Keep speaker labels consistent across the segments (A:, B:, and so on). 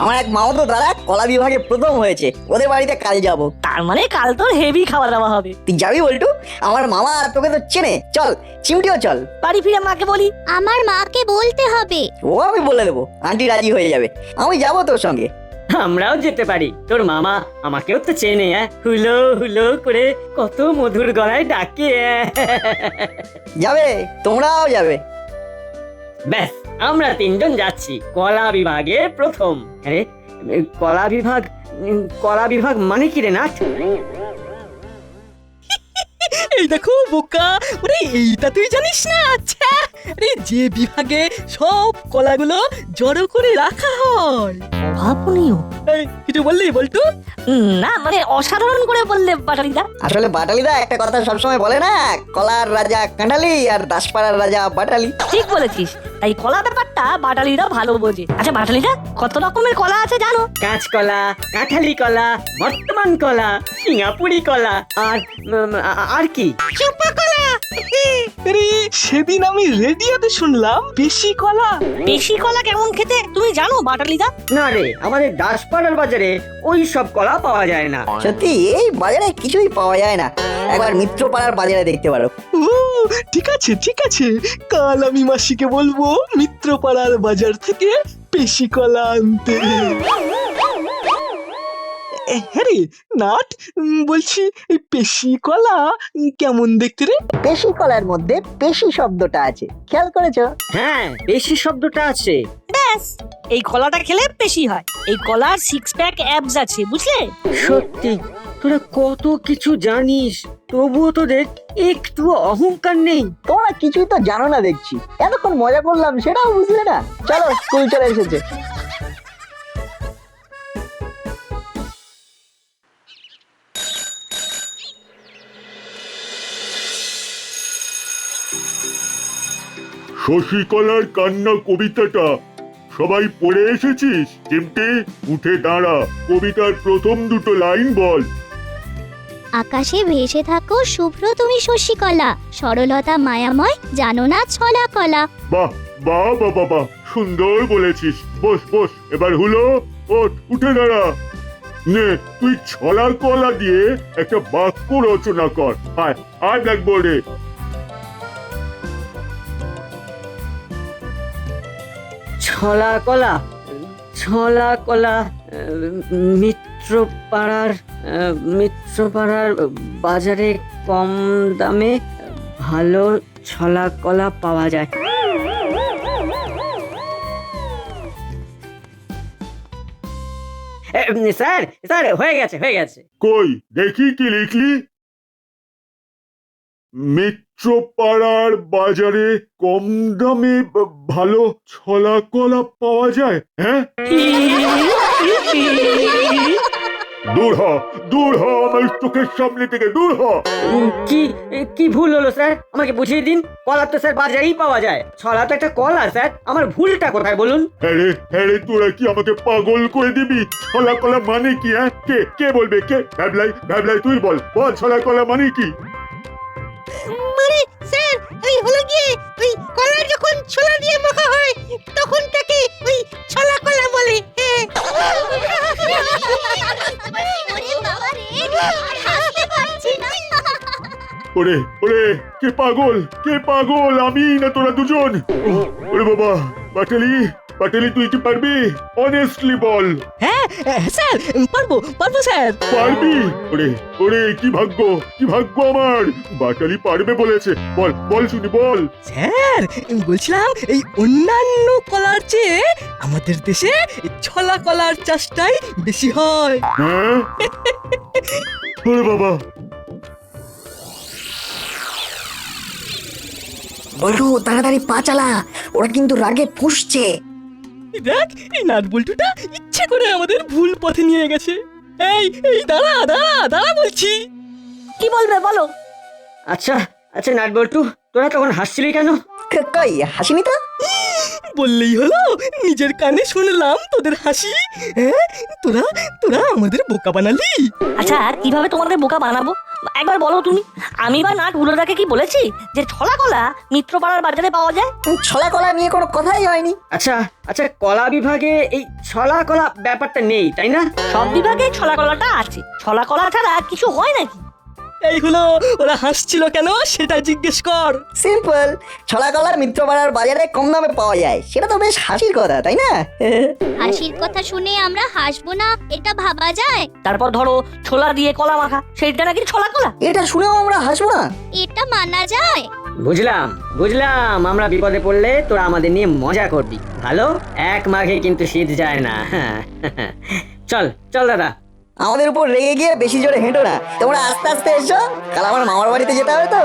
A: আমার এক মামাতো দাদা কলা বিভাগে প্রথম হয়েছে, ওদের বাড়িতে কাল যাব।
B: তার মানে কাল তোর হেভি খাওয়া দাওয়া হবে।
A: তুই যাবি বল্টু? আমার মামা তোকে তো চেনে, চল চিমটিও চল।
B: বাড়ি ফিরে মাকে বলি।
C: আমার মাকে বলতে হবে।
A: ও আমি বলে দেবো, আন্টি রাজি হয়ে যাবে। আমি যাবো তোর সঙ্গে।
D: আমরাও যেতে পারি, তোর মামা আমাকেও তো চেনে। হুলো হুলো করে কত মধুর গলায় ডাকে।
A: যাবে, তোমরাও যাবে।
D: ব্যাস, আমরা তিনজন যাচ্ছি কলা বিভাগে প্রথম। আরে কলা বিভাগ, কলা বিভাগ মানে কি রে নাট?
E: এই দেখো বোকা, ওরে এইটা তুই জানিস না? আচ্ছা, আরে যে বিভাগে সব কলাগুলো জড়ো করে রাখা হয়।
B: ভাবনীয়
E: এই কিছু বললি বল্টু?
B: না, মানে অসাধারণ করে বললে বাটালিদা।
A: আসলে বাটালিদা একটা কথা সবসময় বলে না, কলার রাজা কাঁঠালি আর দাসপাড়ার রাজা বাটালি।
B: ঠিক বলেছিস, তাই কলা ব্যাপারটা বাটালিদা ভালো বোঝে। আচ্ছা বাটালিদা, কত রকমের কলা আছে জানো?
D: কাঁচকলা, কাঁঠালি কলা, বর্তমান কলা, সিঙ্গাপুরি কলা, আর কি?
E: আরে সেদিন আমি রেডিওতে শুনলাম বেশি কলা।
B: বেশি কলা কেমন খেতে তুমি জানো বাটালিদা?
D: না রে, আমাদের দাসপাড়ার বাজারে ওই সব কলা পাওয়া যায় না।
A: সত্যি এই বাজারে কিছুই পাওয়া যায় না, একবার মিত্রপাড়ার বাজারে দেখতে পারো।
E: ও ঠিক আছে ঠিক আছে, কাল আমি মাসিকে বলবো মিত্রপাড়ার বাজার থেকে বেশি কলা আনতে। হ্যাঁ রে নাট, বলছি এই পেশি কলা কেমন দেখতে রে?
A: পেশি কলার মধ্যে পেশি শব্দটা আছে, খেয়াল করেছো?
D: হ্যাঁ, বেশি শব্দটা আছে।
B: ব্যাস, এই কলাটা খেলে বেশি হয়। এই কলার 6 প্যাক অ্যাবস আছে, বুঝলে?
D: সত্যি, তোরা কত কিছু জানিস, তবুও তোদের একটু অহংকার নেই।
A: তোমরা কিছুই তো জানো না দেখছি, এতক্ষণ মজা করলাম সেটাও বুঝলে না। চলো স্কুল চলে এসেছে।
F: শশীকলার কান্না কবিতাটা সবাই পড়ে এসেছিস? চিমটি, উঠে দাঁড়া, কবিতার প্রথম দুটো লাইন বল।
C: আকাশে ভেসে থাকো শুভ্র তুমি শশীকলা, সরলতা মায়াময় জানো না ছলা কলা।
F: বাহ বাহ বাহ বাহ বাহ, সুন্দর বলেছিস। বস বস, এবার হলো, ওঠ, উঠে দাঁড়া। নে, তুই ছলা কলা দিয়ে একটা বাক্য রচনা কর। আয় আয় ব্ল্যাকবোর্ডে।
D: ছলা কলা, ছলা কলা, মিত্রপাড়ার বাজারে কম দামে ভালো ছলা কলা পাওয়া যায়। স্যার স্যার, হয়ে গেছে হয়ে গেছে।
F: কই দেখি কি লিখলি? মিত্রপাড়ার বাজারে কম দামে ভালো ছলা কলা পাওয়া যায়। হ্যাঁ, দূর হ, দূর হ আমার চোখের সামনে থেকে, দূর হ।
D: কি কি ভুল হলো স্যার? আমাকে বুঝিয়ে দিন। কলা তো স্যার বাজারেই পাওয়া যায়, ছলা তো একটা কলা স্যার। আমার ভুলটা কোথায় বলুন?
F: হ্যাঁ রে, তোরা কি আমাকে পাগল করে দিবি? ছলা কলা মানে কি? হ্যাঁ, কে কে বলবে? কে? ভ্যাবলাই তুই বল, বল ছলা কলা মানে কি?
G: মানে স্যার, ওই হলো গিয়ে ওই কলা যখন ছোলা দিয়ে মাখা হয় তখন তাকে ওই ছোলা কলা বলে। হ্যাঁ।
F: ওরে ওরে, কে পাগল? কে পাগল, আমি না তোরা দুজন? ওরে বাবা, বাটালি বাটালি, তুই কি পারবি? অনেস্টলি বল।
E: হ্যাঁ স্যার, পারবো পারবো স্যার।
F: পারবি? ওরে ওরে, কি ভাগ্য, কি ভাগ্য আমার! বাটালি পারবে বলেছে। বল বল শুনি, বল।
E: স্যার বলছিলাম এই অন্যান্য কলার চেয়ে আমাদের দেশে এই ছলা কলার চাষটাই বেশি হয়।
F: হ্যাঁ, ওরে বাবা।
A: বল্টু তাড়াতাড়ি পা চালা, ওরা কিন্তু রাগে ফুঁসছে।
E: দেখ, এই নাট বল্টুটা ইচ্ছে করে আমাদের ভুল পথে নিয়ে গেছে। এই এই দাঁড়া দাঁড়া দাঁড়া বলছি।
B: কি বলবে বলো?
D: আচ্ছা আচ্ছা নাটবল্টু, তোরা তখন হাসছিলি কেন?
A: কই হাসিনি তো।
E: বললেই হলো, নিজের কানে শুনলাম তোদের হাসি। হ্যাঁ, তোরা তোরা আমাদের বোকা বানালি।
B: আচ্ছা কিভাবে তোমাদের বোকা বানাবো একবার বলো তুমি, আমি বা নাট হুলোটাকে কি বলেছি যে ছলা কলা মিত্রপাড়ার বাজারে পাওয়া যায়?
A: ছলা কলা নিয়ে কোনো কথাই হয়নি।
D: আচ্ছা আচ্ছা, কলা বিভাগে এই ছলা কলা ব্যাপারটা নেই তাই না?
B: সব বিভাগে ছলা কলাটা আছে, ছলা কলা ছাড়া কিছু হয় নাকি?
E: এই হলো, ওরা হাসছিল কেন সেটা জিজ্ঞেস কর।
A: সিম্পল, ছলা কলার মিত্রপাড়ার বাজারে কম দামে পাওয়া যায়, সেটা তো বেশ হাসির কথা তাই না?
C: হাসির কথা শুনে আমরা হাসবো না, এটা ভাবা যায়?
B: তারপর ধরো ছোলা দিয়ে কলা মাখা, সেইটা নাকি ছলা কলা।
A: এটা শুনেও আমরা হাসবো না?
C: এটা মানা যায়?
D: বুঝলাম বুঝলাম, আমরা বিপদে পড়লে তোরা আমাদের নিয়ে মজা করবি। ভালো, এক মাঘে কিন্তু শীত যায় না। চল চল দাদা।
A: আমাদের উপর রেগে গিয়ে বেশি জোরে হেঁটো না, তোমরা আস্তে আস্তে এসো, কাল আমার মামার বাড়িতে যেতে হবে তো।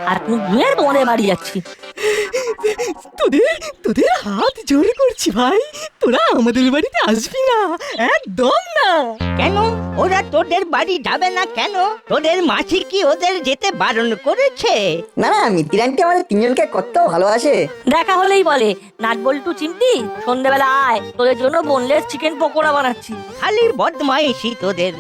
B: আর মুখ ধুয়ে তোমাদের বাড়ি যাচ্ছি।
E: তোদের তোদের হাত জোর করছি ভাই, তোরা আমাদের বাড়িতে আসবি না, একদম না।
G: কেন ওরা তোদের বাড়ি যাবে না কেন? তোদের মাসি কি ওদের যেতে বারণ করেছে?
A: না না, মিত্তির আন্টি আমাদের তিনজনকে কত ভালোবাসে।
B: দেখা হলেই বলে, নাট বল্টু চিমটি সন্ধ্যেবেলা আয়, তোদের জন্য বোনলেস চিকেন পকোড়া বানাচ্ছি।
G: খালি বদমাইশি তোদের।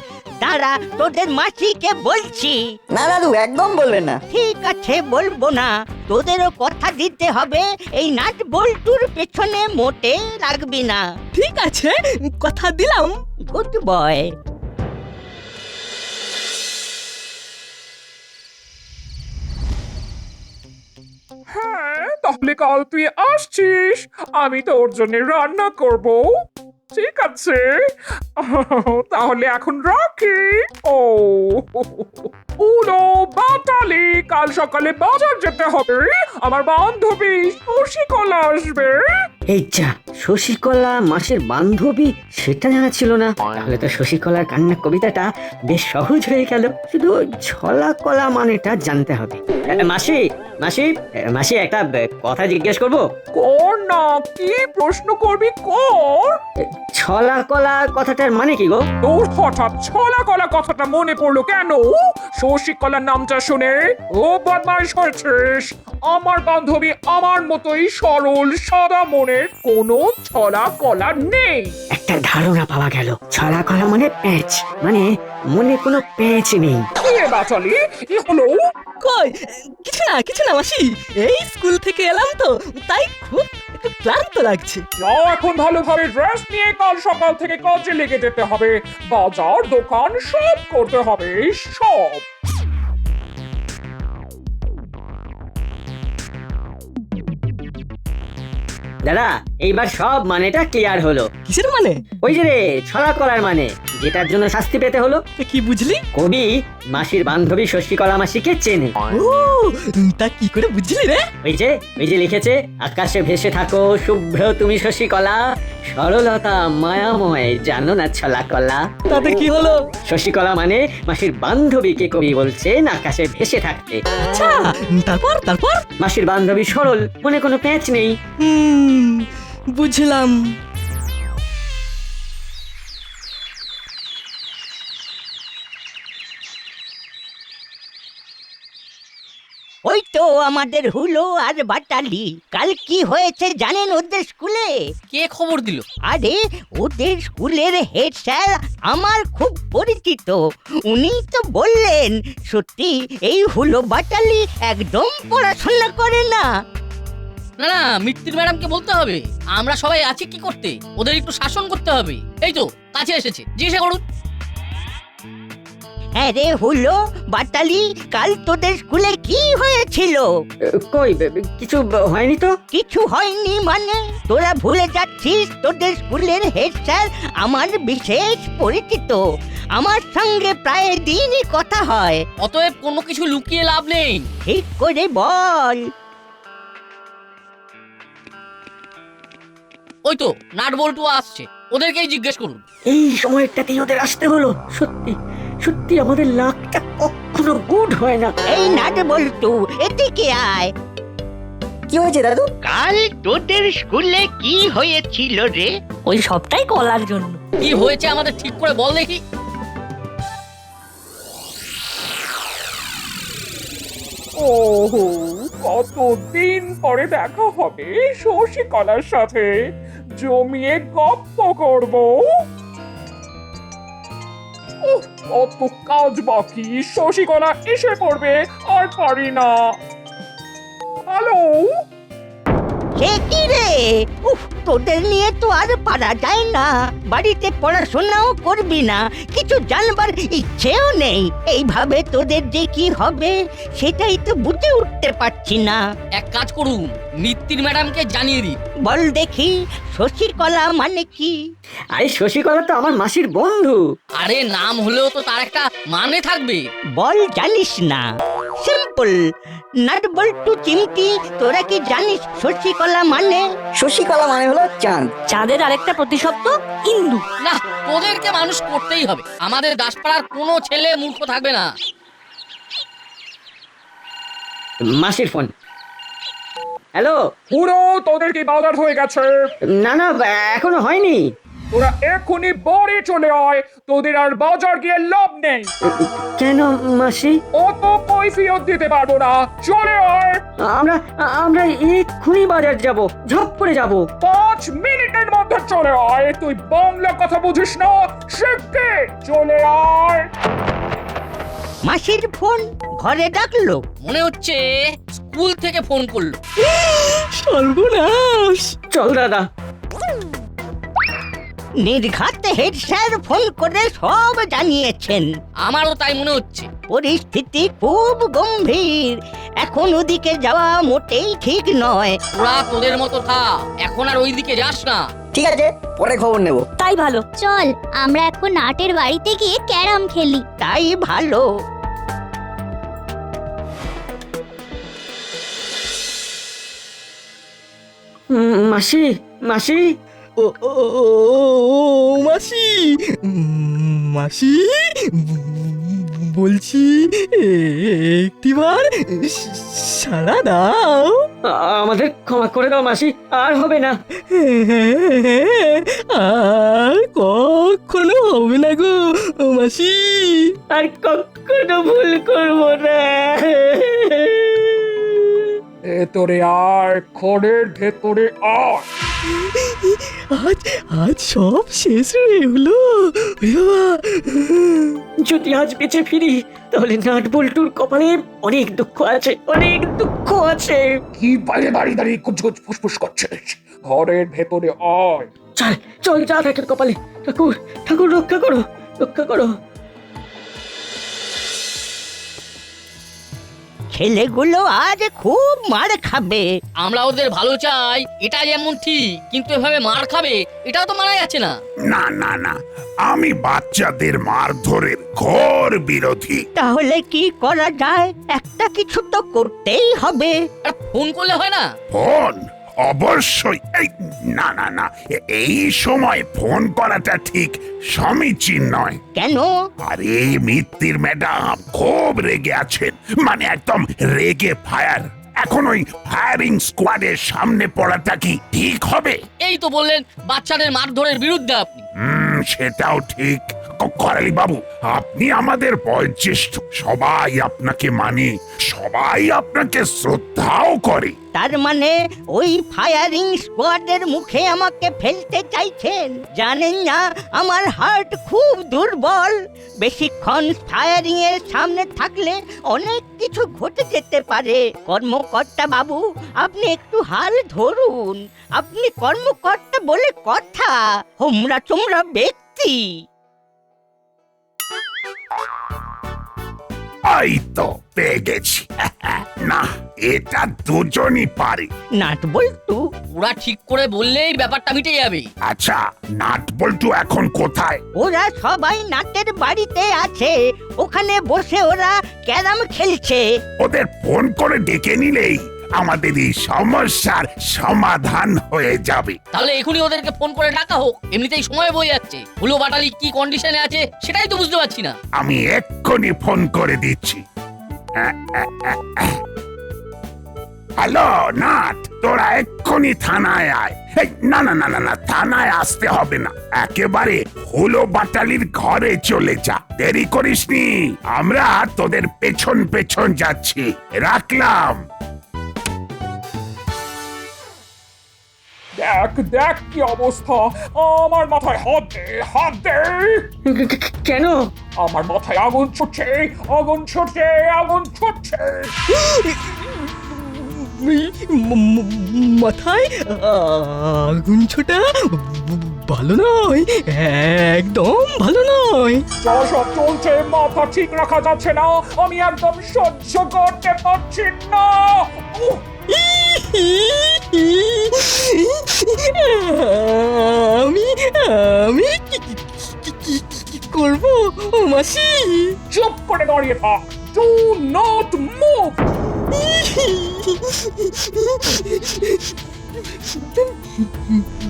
G: দাঁড়া, তোদের মাসিকে বলছি।
A: না দাদু, একদম বলবেন না।
G: ঠিক আছে, বলবো না। তোদেরও কথা দিতে হবে, এই নাট বল্টুর পেছনে মোটে লাগবি না।
E: ঠিক আছে, কথা দিলাম।
G: Good boy.
H: হ্যাঁ, তাহলে কাল তুই আসছিস, আমি তোর জন্য রান্না করব। ঠিক আছে, তাহলে এখন রাখি। ও উলো বাটালি, কাল সকালে বাজার যেতে হবে, আমার বান্ধবী শশীকলা আসবে।
D: এই যা, শশীকলা মাসের বান্ধবী, সেটা জানা ছিল না। তাহলে তো শশীকলার কান্না কবিতাটা বেশ সহজ হয়ে গেল, শুধু ছলা কলা মানেটা জানতে হবে। মাসি মাসি মাসি, একটা কথা জিজ্ঞেস করব?
H: কর না, কি প্রশ্ন করবি কর।
D: ছলা কলা কথাটার মানে কি গো?
H: তোর হঠাৎ ছলা কলা কথাটা মনে পড়লো কেন? শশীকলার নামটা শুনে ও বদমাইশ হয়েছিস। আমার বান্ধবী আমার মতোই সরল সাদা মনের, কোনো ছলা কলা নেই।
D: একটা ধারণা পাওয়া গেল, ছলা কলা মানে প্যাঁচ, মানে মনে কোনো প্যাঁচ নেই।
H: কি রে বাচালি, কি হলো?
E: কই, কিছু না মাসি, এই স্কুল থেকে এলাম তো, তাই খুব একটু ক্লান্ত লাগছে।
H: যাও এখন ভালোভাবে ড্রেস নিয়ে, কাল সকাল থেকে কাজে লেগে যেতে হবে। বাজার দোকান সব করতে হবে, সব।
D: দাদা, এইবার সব মানেটা ক্লিয়ার হলো।
E: কিসের মানে?
D: ওই যে রে, ছলা কলার মানে, যেটার জন্য শাস্তি পেতে হলো।
E: তা কি বুঝলি?
D: কবি মাসির বান্ধবী শশীকলা মাসিকে চেনে।
E: ও, তা কি করে বুঝলি রে?
D: ওই যে লিখেছে, আকাশে ভেসে থাকো শুভ্র তুমি শশীকলা, সরলতা মায়াময় জানো না ছলা কলা।
E: তাতে কি হলো?
D: শশীকলা মানে মাসির বান্ধবীকে কবি বলছেন আকাশে ভেসে থাকতে।
E: আচ্ছা, তারপর তারপর?
D: মাসির বান্ধবী সরল, মনে কোনো প্যাঁচ নেই।
E: বুঝলাম।
G: ওই তো আমাদের হুলো আর বাটালি। কাল কি হয়েছে জানেন ওদের স্কুলে?
I: কে খবর দিল?
G: আরে ওদের স্কুলের হেড স্যার আমার খুব পরিচিত। উনি তো বললেন সত্যি এই হুলো বাটালি একদম পড়াশোনা করে না।
I: না না, মিত্তির ম্যাডামকে বলতে হবে, আমরা সবাই আছি কি করতে, ওদের একটু শাসন করতে হবে। এই তো কাছে এসেছে, জিজ্ঞাসা করুন।
G: হ্যাঁ রে হুলো বাটালি, কাল তোদের স্কুলে কি হয়েছিল?
D: কই, কিছু হয়নি তো।
G: কিছু হয়নি মানে? তোরা ভুলে যাচ্ছিস তোদের স্কুলের হেড স্যার আমার বিশেষ পরিচিত। আমার সঙ্গে প্রায় দিনই কথা হয়।
I: অতএব কোনো কিছু লুকিয়ে লাভ নেই।
G: ঠিক করে বল।
I: ওই তো নাট বল্টু আসছে, ওদেরকেই জিজ্ঞেস করুন।
D: এই সময়টাতেই ওদের আসতে হলো। সত্যি সত্যি আমাদের লাকটা কখনো গুড হয় না।
G: এই নাট বল্টু, এদিকে আয়।
A: কি হয়েছে দাদু?
G: কাল তোদের স্কুলে কি হয়েছিল রে?
B: ওই সবটাই কলার জন্য।
I: কি হয়েছে আমাদের ঠিক করে বল দেখি।
H: ওহো, কতদিন পরে দেখা হবে শশীকলার সাথে, জমিয়ে গপ্প করব। উফ, কত কাজ বাকি, শশীকলা এসে পড়বে, আর পারি না। হ্যালো,
G: সে কি রে? উফ, তোদের নিয়ে তো আর পারা যায় না। বাড়িতে পড়াশোনাও করবি না, কিছু জানবার ইচ্ছেও নেই। এইভাবে তোদের যে কি হবে সেটাই তো বুঝে উঠতে পারছি না।
I: এক কাজ করুন, মিত্তির ম্যাডামকে জানিয়ে দিন।
G: বল দেখি, শশীকলা মানে কি?
D: আরে শশীকলা তো আমার মাসির বন্ধু।
I: আরে নাম হলেও তো তার একটা মানে থাকবে।
G: বল জানিস না? সিম্পল। নাট বল্টু চিমটি, তোরা কি জানিস শশীকলা মানে?
A: শশীকলা মানে হলো চাঁদ।
B: চাঁদের আরেকটা প্রতিশব্দ ইন্দু।
I: না, তোদেরকে মানুষ করতেই হবে। আমাদের দাসপাড়ার কোনো ছেলে মূর্খ থাকবে না।
D: মাসির ফোন। হ্যালো।
H: পুরো তোদের কি বাজার হয়ে গেছে?
D: না না, এখনো হয়নি।
H: তোরা এক্ষুনি বাড়ি চলে আয়, তোদের আর বাজার গিয়ে লাভ নেই।
D: কেন মাসি?
H: অত কৈফিয়ত দিতে পারবো না, চলে আয়।
D: আমরা আমরা এক্ষুনি বাজার যাব, ঝপ করে যাব।
H: 5 মিনিটের মধ্যে চলে আয়। তুই বাংলা কথা বুঝিস না, শিখতে চলে আয়।
G: মাসির ফোন ঘরে ডাকলো।
I: মনে হচ্ছে স্কুল থেকে ফোন করলো।
E: সর্বনাশ!
D: চল দাদা।
G: নির্ঘাত হেড স্যার ফোন করে সব জানিয়েছেন।
I: আমারও তাই মনে হচ্ছে।
G: পরিস্থিতি খুব গম্ভীর। এখন ওদিকে যাওয়া মোটেই ঠিক নয়।
I: তোরা তোদের মতো থাক, এখন আর ওইদিকে যাস না।
A: ঠিক আছে, পরে খবর নেব।
B: তাই ভালো।
C: চল আমরা এখন নাটের বাড়িতে গিয়ে ক্যারাম খেলি।
G: তাই ভালো।
D: মাসি মাসি।
E: ও ও ও, মাসি, মাসি, বলছি একটিবার সারা দাও।
D: আমাদের ক্ষমা করে দাও মাসি, আর হবে না।
E: আর কখনো হবে না গো মাসি।
D: আর কখনো ভুল করব না।
H: ভেতরে আয়, ঘরের ভেতরে আয়।
E: আজ আজ সব শেষ হয়ে হলো। ওরে বাবা!
D: যদি আজ বেঁচে ফিরি তাহলে নাট বল্টুর কপালে অনেক দুঃখ আছে, অনেক দুঃখ আছে।
H: কি বাইরে দাঁড়িয়ে দাঁড়িয়ে কুচকুচ ফুসফুস করছিস? ঘরের ভেতরে আয়।
D: চল চল, যা থাকে কপালে। ঠাকুর ঠাকুর রক্ষা করো, রক্ষা করো।
G: ছেলেগুলো আজ খুব মার খাবে।
I: আমরা ওদের ভালো চাই, এটা যেমন ঠিক, কিন্তু এভাবে মার খাবে এটাও তো মানা যাচ্ছে না।
J: না না না, আমি বাচ্চাদের মারধরের ঘোর বিরোধী।
G: তাহলে কি করা যায়? একটা কিছু তো করতেই হবে।
I: আর ফোন করলে হয় না?
J: ফোন অবশ্যই। না না না, এই সময় ফোন করাটা ঠিক সমীচীন নয়।
G: কেন?
J: আরে মিত্তির ম্যাডাম খুব রেগে আছেন, মানে একদম রেগে ফায়ার। এখন ওই ফায়ারিং স্কোয়াডের সামনে পড়াটা কি ঠিক হবে?
I: এই তো বললেন বাচ্চাদের মারধরের বিরুদ্ধে আপনি।
J: সেটাও ঠিক। করালি বাবু, আপনি আমাদের বয়োজ্যেষ্ঠ, সবাই আপনাকে মানে, সবাই আপনাকে শ্রদ্ধাও করে।
G: তার মানে ওই ফায়ারিং স্কোয়াডের মুখে আমাকে ফেলতে চাইছেন? জানেন না আমার হার্ট খুব দুর্বল। বেশিক্ষণ ফায়ারিং এর সামনে থাকলে অনেক কিছু ঘটে যেতে পারে। কর্মকর্তা বাবু, আপনি একটু হাল ধরুন। আপনি কর্মকর্তা বলে কথা, হোমরা চোমরা ব্যক্তি।
J: এই তো পেয়ে গেছি। না, এটা দুজনই পারে।
G: নাট বল্টু,
I: ওরা ঠিক করে বললেই ব্যাপারটা মিটে যাবে।
J: আচ্ছা, নাট বল্টু এখন কোথায়?
G: ওরা সবাই নাটের বাড়িতে আছে। ওখানে বসে ওরা ক্যারাম খেলছে।
J: ওদের ফোন করে ডেকে নিলেই আমাদের এই সমস্যার সমাধান হয়ে যাবে।
I: তাহলে এখনই ওদেরকে ফোন করে ডাকা হোক, এমনিতেই সময় বয়ে যাচ্ছে। হুলো বাটালি কি কন্ডিশনে আছে সেটাই তো বুঝতে পারছি না।
J: আমি এক্ষুনি ফোন করে দিচ্ছি। হ্যালো নাট, তোরা এক্ষুনি থানায় আয়। না না না না না, থানায় আসতে হবে না, একেবারে হুলো বাটালির ঘরে চলে যা। দেরি করিসনি, আমরা তোদের পেছন পেছন যাচ্ছি। রাখলাম।
H: দেখ দেখ কি অবস্থা, আমার মাথায় হাত দে, হাত দে।
D: কেন?
H: আমার মাথায় আগুন ছুটছে, আগুন ছুটছে, আগুন ছুটছে।
E: মাথায় আগুন ছোটা ভালো নয়, একদম ভালো নয়।
H: যা সব চলছে মাথা ঠিক রাখা যাচ্ছে না, আমি একদম সহ্য করতে পারছি না। উহ,
E: আমি আমি কি করব মাসি?
H: চুপ করে দাঁড়িয়ে থাক, ডু নট মুভ।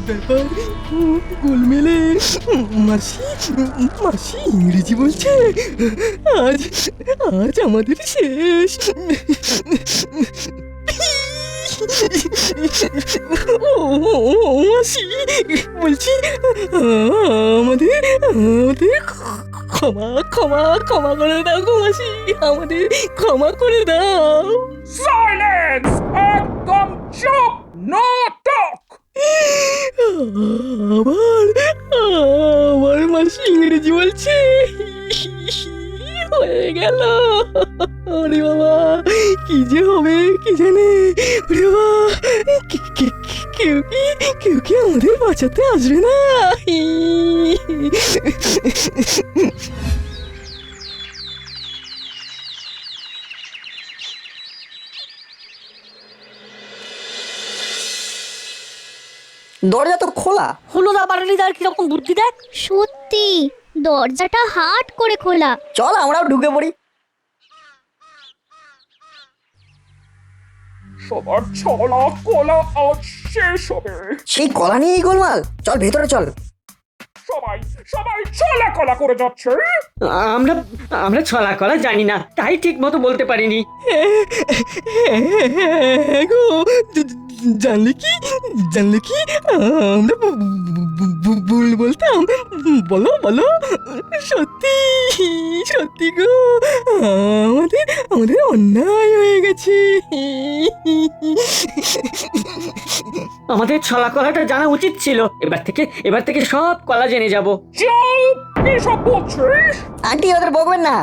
E: ব্যাপার গোলমেলে। মাসি মাসি ইংরেজি বলছে। আজ আজ আমাদের শেষ। মাসি বলছি আমাদের আমাদের ক্ষমা ক্ষমা ক্ষমা করে দাও গো মাসি, আমাদের ক্ষমা করে দাও।
H: সাইলেন্স, একদম চুপ, নো টক।
E: আবার আবার মাসি ইংরেজি বলছে। হয়ে গেল। ওরে বাবা, কি যে হবে কি জানে। ওরে বাবা, কেউ কি আমাদের বাঁচাতে আসবে না?
A: দরজা তো খোলা।
B: হুলোদা বাটালিদার কিরকম বুদ্ধি দেয়।
C: সত্যি দরজাটা হাট করে খোলা।
A: চল আমরাও ঢুকে পড়ি।
H: সবার ছলা কলা আজ শেষ হবে।
A: সেই কলা নিয়েই গোলমাল। চল ভেতরে চল।
H: সবাই সবাই ছলা কলা করে যাচ্ছে।
D: আমরা আমরা ছলা কলা জানি না, তাই ঠিক মতো বলতে পারিনি।
E: গো জানলে কি আমরা ভুল বলতাম। বলো বলো, সত্যি সত্যি গো, আমাদের আমাদের অন্যায় হয়ে গেছে।
D: আমাদের ছলা কলাটা জানা উচিত ছিল। এবার থেকে সব কলা জেনে যাব।
H: চুপ, কি সব বলছিস?
A: আন্টি ওদের বকবেন না,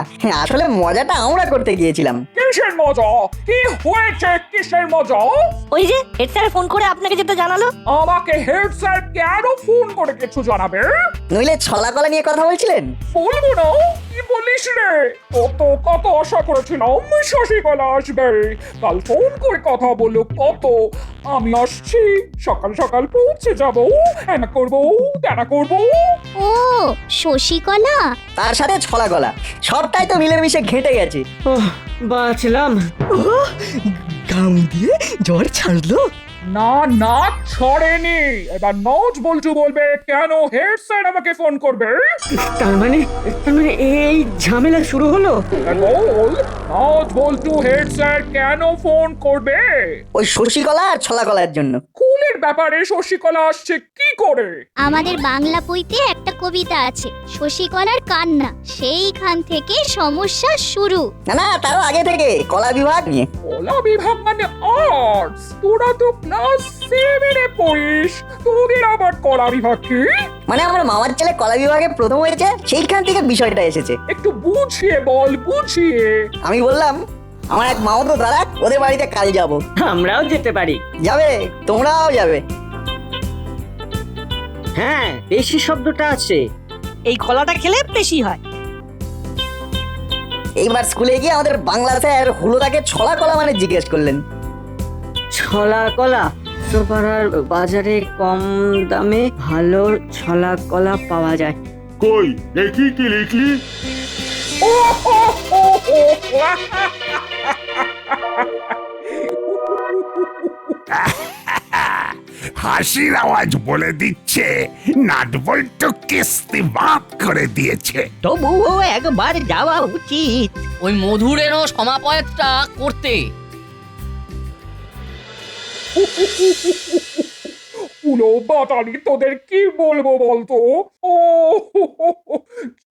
A: আসলে মজাটা আমরা করতে গিয়েছিলাম।
H: কিসের মজা? কি হয়েছে? কিসের মজা?
B: ওই যে হেড স্যার ফোন করে আপনাকে যেটা জানালো।
H: আমাকে হেড স্যার কেন ফোন করে কিছু জানাবে?
A: নইলে ছলা কলা নিয়ে কথা বলছিলেন।
H: বলবো না? কি বলিস রে? কত আশা করেছিলাম শশীকলা আসবে, কাল ফোন করে কথা বললো কত। আমি আসছি, সকাল সকাল পৌঁছে যাবো, এনা করবো তেনা করবো।
C: ও শশীকলা,
A: তার সাথে ছলা কলা, সবটাই তো মিলেমিশে ঘেঁটে গেছে।
D: ওহ, বাঁচলাম।
E: গাম দিয়ে জ্বর ছাড়লো।
H: না না, ছড়েনি। এবার নজ বলছু বলবে কেন হেড স্যার আমাকে ফোন করবে।
D: তার মানে এই ঝামেলা শুরু হলো।
H: বল, নজ বলছু হেড স্যার কেন ফোন করবে?
A: ওই শশীকলা আর ছলা কলার জন্য।
H: কুলের ব্যাপারে শশীকলা আসছে কি করে?
C: আমাদের বাংলা বইতে একটা কবিতা আছে শশীকলার কান্না, সেইখান থেকে সমস্যা শুরু।
A: না না, তারও আগে থেকে কলা বিভাগ নিয়ে।
H: কলা বিভাগ মানে আর্টস। তোরা তো ক্লাস 7 এ পড়িস, তোদের আবার কলা বিভাগ কি?
A: মানে আমার মামার ছেলে কলা বিভাগে প্রথম হয়েছে, সেইখান থেকে বিষয়টা এসেছে।
H: একটু বুঝিয়ে বল, বুঝিয়ে।
A: আমি বললাম আমার এক মামাতো দাদা, ওদের বাড়িতে কাল যাব।
D: আমরাও যেতে পারি।
A: যাবে? তোমরাও যাবে?
D: হ্যাঁ, বেশি শব্দটা আছে।
B: এই কলাটা খেলে বেশি হয়।
A: এইবার স্কুলে গিয়ে আমাদের বাংলা স্যার হুলোদাকে ছলা কলা মানে জিজ্ঞেস করলেন।
D: ছলা কলা, পাড়ার বাজারে কম দামে ভালো ছলা কলা পাওয়া যায়।
F: কই দেখি কি লিখলি?
H: ও হো হো হো।
J: হাসির আওয়াজ বলে দিচ্ছে নাটবল্টু কিস্তি মাফ করে দিয়েছে।
G: তবুও একবার যাওয়া উচিত।
I: ওই মধুরেরও সমাপয়াতটা করতে।
H: পুলো বাটালি, তোদের কি বলবো বলতো? ও হো হো হো।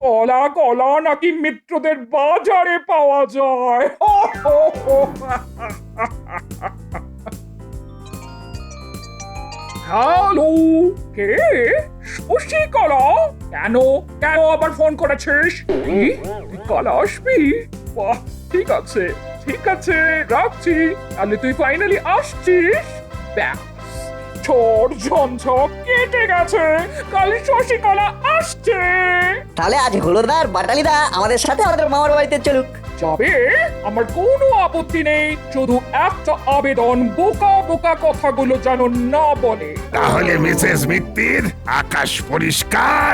H: কলা কলা নাকি মিত্রদের বাজারে পাওয়া যায়। হো হো হো। হ্যালো, কে? শশীকলা? কেন কেন আবার ফোন করেছিস? কি? তুই কাল আসবি? বাহ, ঠিক আছে ঠিক আছে, রাখছি। তাহলে তুই ফাইনালি আসছিস? ব্যাস, ঝড় ঝঞ্ঝট কেটে গেছে, কাল শশীকলা আসছে।
A: তাহলে আজ হলুদার বাটালিদা আমাদের সাথে আমাদের মামার বাড়িতে চলুক।
H: যাবে, আমার কোনো আপত্তি নেই, শুধু একটা আবেদন, বোকা বোকা কথাগুলো যেন না বলে।
J: তাহলে মিসেস মিত্তির আকাশ পরিষ্কার।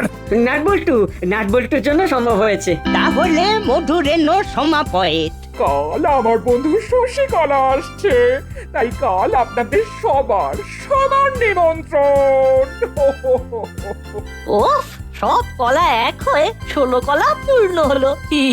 D: নাটবল্টুর জন্য সম্ভব হয়েছে।
G: তাহলে মধুরেনো সমাপয়েত।
H: কাল আমার বন্ধু শশীকলা আসছে, তাই কাল আপনাদের সবার সবার নিমন্ত্রণ।
B: ওফ, সব কলা এক হয়ে 16 কলা পূর্ণ হলো। হি